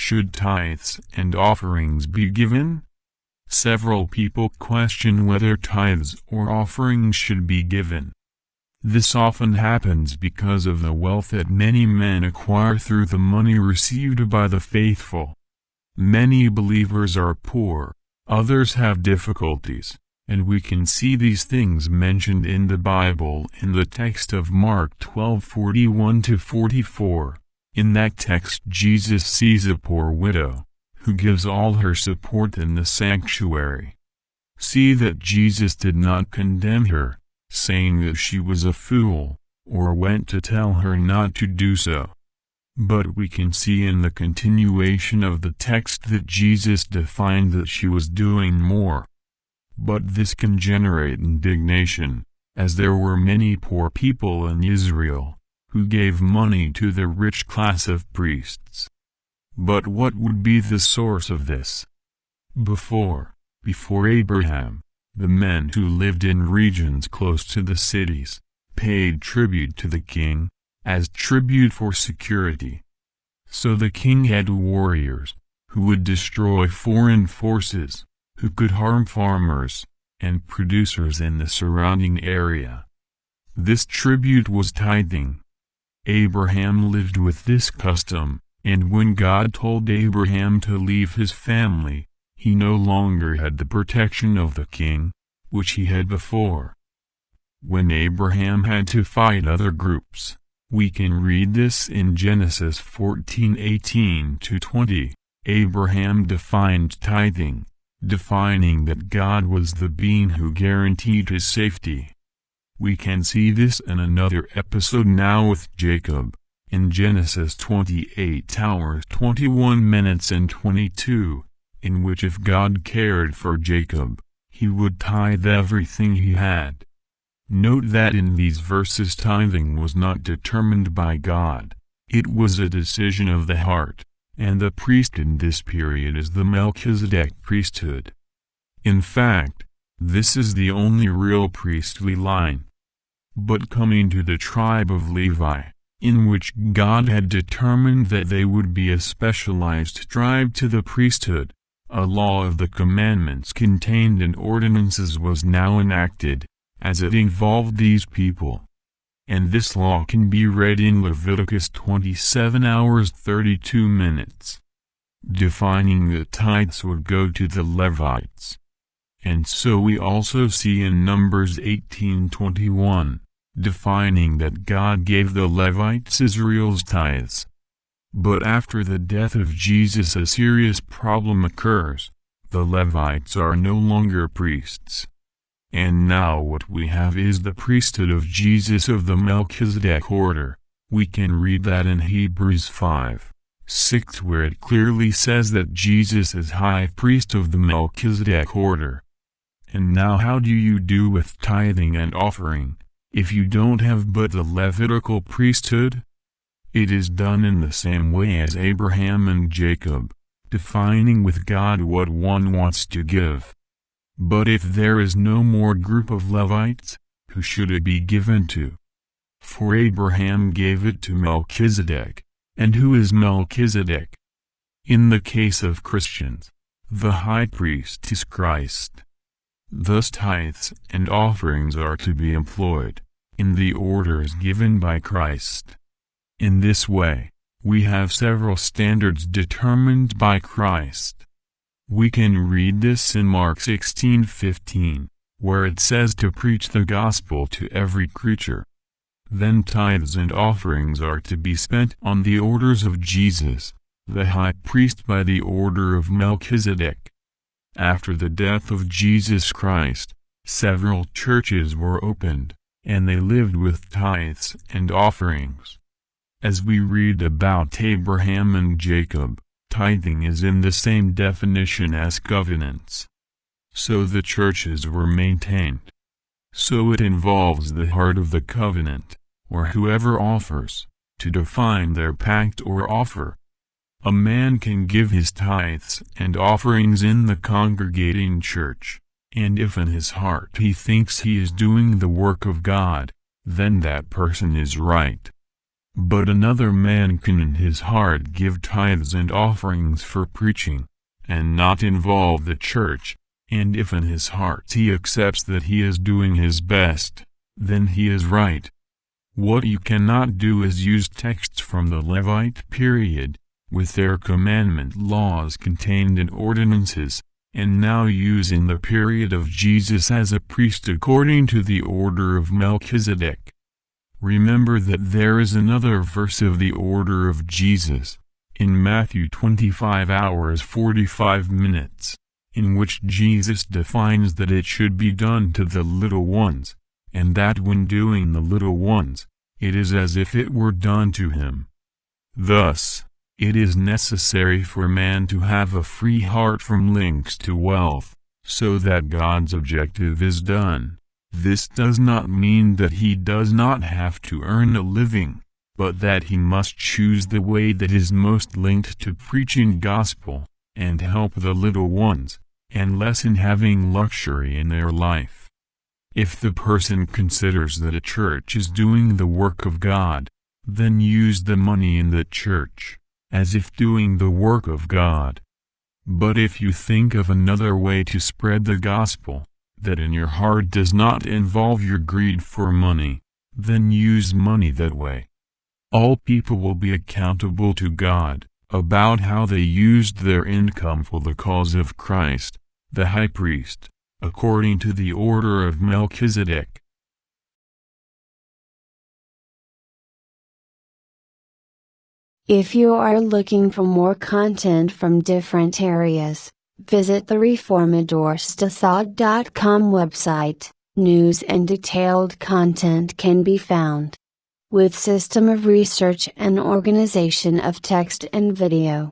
should tithes and offerings be given? Several people question whether tithes or offerings should be given. This often happens because of the wealth that many men acquire through the money received by the faithful. Many believers are poor, others have difficulties, and we can see these things mentioned in the Bible in the text of Mark 12:41-44. In that text Jesus sees a poor widow, who gives all her support in the sanctuary. See that Jesus did not condemn her, saying that she was a fool, or went to tell her not to do so. But we can see in the continuation of the text that Jesus defined that she was doing more. But this can generate indignation, as there were many poor people in Israel, who gave money to the rich class of priests. But what would be the source of this? Before Abraham, the men who lived in regions close to the cities, paid tribute to the king, as tribute for security. So the king had warriors, who would destroy foreign forces, who could harm farmers and producers in the surrounding area. This tribute was tithing. Abraham lived with this custom, and when God told Abraham to leave his family, he no longer had the protection of the king, which he had before. When Abraham had to fight other groups, we can read this in Genesis 14:18-20. Abraham defined tithing, defining that God was the being who guaranteed his safety. We can see this in another episode now with Jacob, in Genesis 28:21-22, in which if God cared for Jacob, he would tithe everything he had. Note that in these verses tithing was not determined by God, it was a decision of the heart, and the priest in this period is the Melchizedek priesthood. In fact, this is the only real priestly line. But coming to the tribe of Levi, in which God had determined that they would be a specialized tribe to the priesthood, a law of the commandments contained in ordinances was now enacted, as it involved these people. And this law can be read in Leviticus 27:32, defining that tithes would go to the Levites. And so we also see in Numbers 18:21, defining that God gave the Levites Israel's tithes. But after the death of Jesus a serious problem occurs. The Levites are no longer priests. And now what we have is the priesthood of Jesus of the Melchizedek order. We can read that in Hebrews 5:6, where it clearly says that Jesus is high priest of the Melchizedek order. And now how do you do with tithing and offering, if you don't have but the Levitical priesthood? It is done in the same way as Abraham and Jacob, defining with God what one wants to give. But if there is no more group of Levites, who should it be given to? For Abraham gave it to Melchizedek. And who is Melchizedek? In the case of Christians, the high priest is Christ. Thus tithes and offerings are to be employed in the orders given by Christ. In this way, we have several standards determined by Christ. We can read this in Mark 16:15, where it says to preach the gospel to every creature. Then tithes and offerings are to be spent on the orders of Jesus, the high priest by the order of Melchizedek. After the death of Jesus Christ, several churches were opened, and they lived with tithes and offerings. As we read about Abraham and Jacob, tithing is in the same definition as covenants. So the churches were maintained. So it involves the heart of the covenant, or whoever offers, to define their pact or offer. A man can give his tithes and offerings in the congregating church, and if in his heart he thinks he is doing the work of God, then that person is right. But another man can in his heart give tithes and offerings for preaching, and not involve the church, and if in his heart he accepts that he is doing his best, then he is right. What you cannot do is use texts from the Levite period, with their commandment laws contained in ordinances, and now use in the period of Jesus as a priest according to the order of Melchizedek. Remember that there is another verse of the order of Jesus, in Matthew 25:45, in which Jesus defines that it should be done to the little ones, and that when doing the little ones, it is as if it were done to him. Thus, it is necessary for man to have a free heart from links to wealth, so that God's objective is done. This does not mean that he does not have to earn a living, but that he must choose the way that is most linked to preaching gospel, and help the little ones, and lessen having luxury in their life. If the person considers that a church is doing the work of God, then use the money in the church, as if doing the work of God. But if you think of another way to spread the gospel, that in your heart does not involve your greed for money, then use money that way. All people will be accountable to God about how they used their income for the cause of Christ, the high priest, according to the order of Melchizedek. If you are looking for more content from different areas, visit the reformadorstad.com website. News and detailed content can be found, with system of research and organization of text and video.